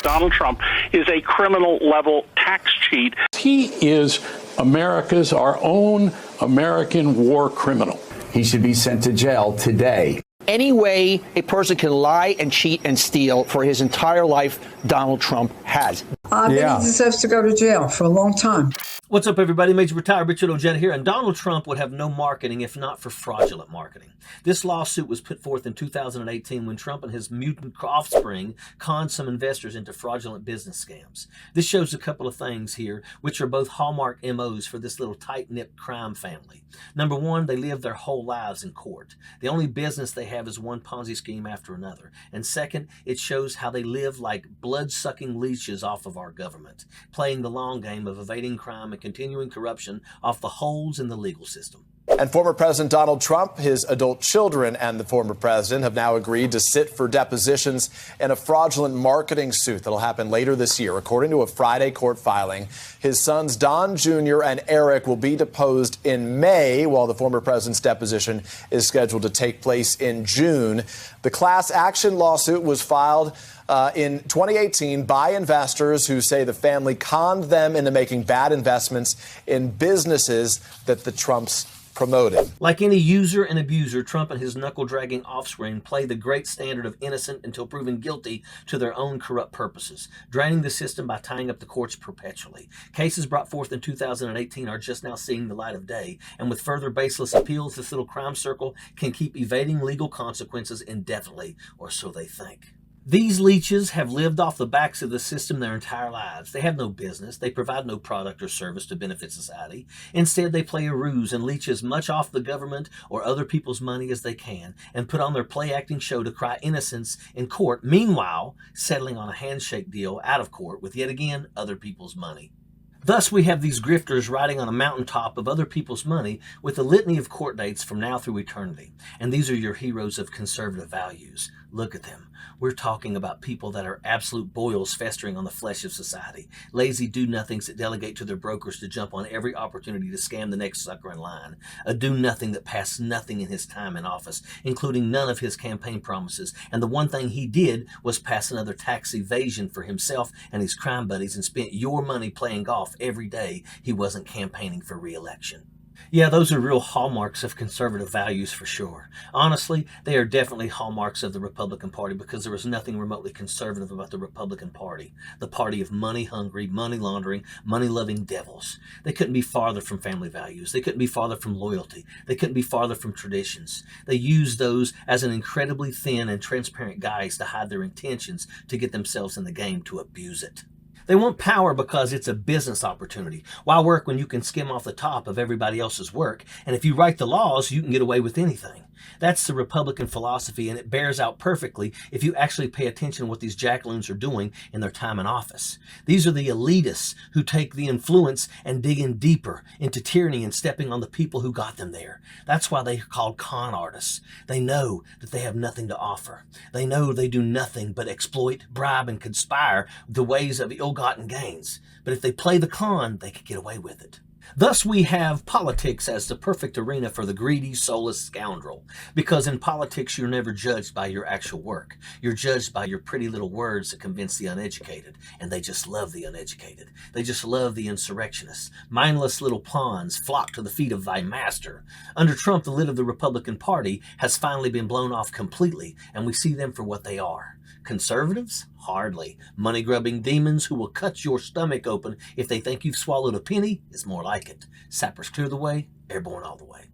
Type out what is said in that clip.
Donald Trump is a criminal level tax cheat. He is our own American war criminal. He should be sent to jail today. Any way a person can lie and cheat and steal for his entire life, Donald Trump has. I think he deserves to go to jail for a long time. What's up, everybody? Major Retired Richard Ojeda here, and Donald Trump would have no marketing if not for fraudulent marketing. This lawsuit was put forth in 2018 when Trump and his mutant offspring conned some investors into fraudulent business scams. This shows a couple of things here, which are both hallmark MOs for this little tight-knit crime family. Number one, they live their whole lives in court. The only business they have is one Ponzi scheme after another. And second, it shows how they live like blood-sucking leeches off of our government, playing the long game of evading crime and continuing corruption off the holes in the legal system. And former President Donald Trump, his adult children, and the former president have now agreed to sit for depositions in a fraudulent marketing suit that'll happen later this year. According to a Friday court filing, his sons Don Jr. and Eric will be deposed in May, while the former president's deposition is scheduled to take place in June. The class action lawsuit was filed in 2018 by investors who say the family conned them into making bad investments in businesses that the Trumps promoted. Like any user and abuser, Trump and his knuckle-dragging offspring play the great standard of innocent until proven guilty to their own corrupt purposes, draining the system by tying up the courts perpetually. Cases brought forth in 2018 are just now seeing the light of day, and with further baseless appeals, this little crime circle can keep evading legal consequences indefinitely, or so they think. These leeches have lived off the backs of the system their entire lives. They have no business. They provide no product or service to benefit society. Instead, they play a ruse and leech as much off the government or other people's money as they can and put on their play-acting show to cry innocence in court, meanwhile settling on a handshake deal out of court with, yet again, other people's money. Thus, we have these grifters riding on a mountaintop of other people's money with a litany of court dates from now through eternity. And these are your heroes of conservative values. Look at them. We're talking about people that are absolute boils festering on the flesh of society. Lazy do-nothings that delegate to their brokers to jump on every opportunity to scam the next sucker in line. A do-nothing that passed nothing in his time in office, including none of his campaign promises. And the one thing he did was pass another tax evasion for himself and his crime buddies and spent your money playing golf every day he wasn't campaigning for re-election. Yeah, those are real hallmarks of conservative values for sure. Honestly, they are definitely hallmarks of the Republican Party because there was nothing remotely conservative about the Republican Party. The party of money-hungry, money-laundering, money-loving devils. They couldn't be farther from family values. They couldn't be farther from loyalty. They couldn't be farther from traditions. They used those as an incredibly thin and transparent guise to hide their intentions to get themselves in the game to abuse it. They want power because it's a business opportunity. Why work when you can skim off the top of everybody else's work? And if you write the laws, you can get away with anything. That's the Republican philosophy, and it bears out perfectly if you actually pay attention to what these jackaloons are doing in their time in office. These are the elitists who take the influence and dig in deeper into tyranny and stepping on the people who got them there. That's why they're called con artists. They know that they have nothing to offer. They know they do nothing but exploit, bribe, and conspire the ways of ill-gotten gains. But if they play the con, they could get away with it. Thus, we have politics as the perfect arena for the greedy, soulless scoundrel. Because in politics, you're never judged by your actual work. You're judged by your pretty little words that convince the uneducated. And they just love the uneducated. They just love the insurrectionists. Mindless little pawns flock to the feet of thy master. Under Trump, the lid of the Republican Party has finally been blown off completely, and we see them for what they are. Conservatives? Hardly. Money-grubbing demons who will cut your stomach open if they think you've swallowed a penny is more like it. Sappers clear the way, airborne all the way.